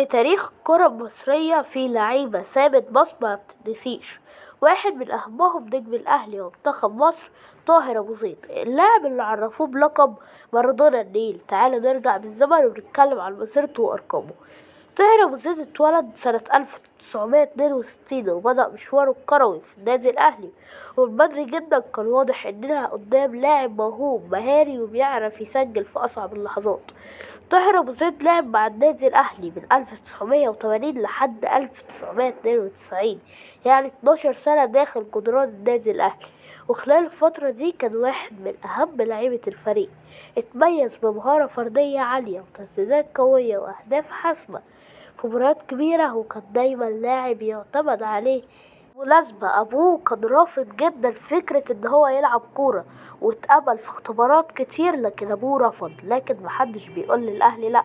في تاريخ الكرة المصرية في لعيبة سابت بصمة مبتتنسيش. واحد من أهمهم نجم الأهلي ومنتخب مصر طاهر أبو زيد، اللاعب اللي عرفوه بلقب مارادونا النيل. تعالوا نرجع بالزمن ونتكلم عن مسيرته وأرقامه. طاهر أبو زيد اتولد سنة 1962 وبدأ مشواره الكروي في النادي الأهلي، ومن بدري جدا كان واضح إننا قدام لاعب موهوب مهاري وبيعرف يسجل في أصعب اللحظات. طاهر أبو زيد لعب مع النادي الأهلي من 1980 لحد 1992، يعني 12 سنة داخل جدران النادي الأهلي، وخلال الفترة دي كان واحد من أهم لعيبة الفريق. اتميز بمهارة فردية عالية وتسديدات قوية وأهداف حاسمة في مباريات كبيرة، وكان دايما لاعب يعتمد عليه. بالمناسبة أبوه كان رافض جدا فكرة إن هو يلعب كورة، واتقبل في اختبارات كتير لكن أبوه رفض، لكن محدش بيقول للأهلي لأ.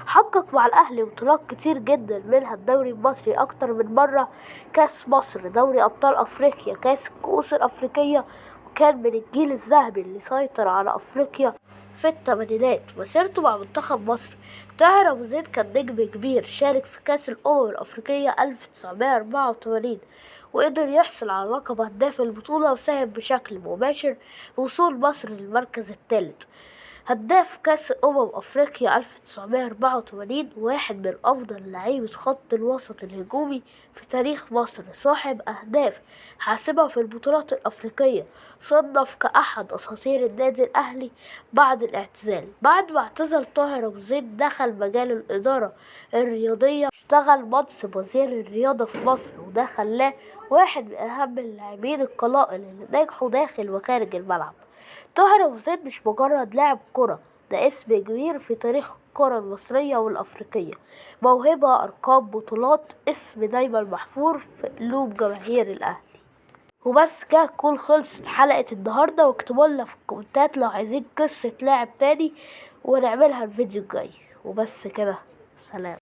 حقق مع الأهلي بطولات كتير جدا، منها الدوري المصري أكتر من مرة، كأس مصر، دوري أبطال أفريقيا، كأس الكؤوس الأفريقية، وكان من الجيل الذهبي اللي سيطر على أفريقيا في الثمانينات. مسيرته مع منتخب مصر: طاهر أبو زيد كان نجم كبير، شارك في كأس الأمم الأفريقية 1984 وقدر يحصل على لقب هداف البطولة، وساهم بشكل مباشر بوصول مصر للمركز الثالث. هداف كأس أفريقيا 1984، واحد من أفضل لعيبة خط الوسط الهجومي في تاريخ مصر، صاحب أهداف حاسمة في البطولات الأفريقية. صنف كأحد أساطير النادي الأهلي بعد الاعتزال. بعد ما اعتزل طاهر أبو زيد دخل مجال الإدارة الرياضية، اشتغل منصب وزير الرياضة في مصر، وده خلاه واحد من أهم اللاعبين القلائل اللي نجحوا داخل وخارج الملعب. طاهر أبو زيد مش مجرد لاعب كرة، ده اسم كبير في تاريخ الكرة المصرية والأفريقية. موهبة، أرقام، بطولات، اسم دايما محفور في قلوب جماهير الأهلي. وبس كده تكون خلصت حلقة النهاردة، واكتبولنا في الكومنتات لو عايزين قصة لاعب تاني ونعملها الفيديو الجاي. وبس كده، سلام.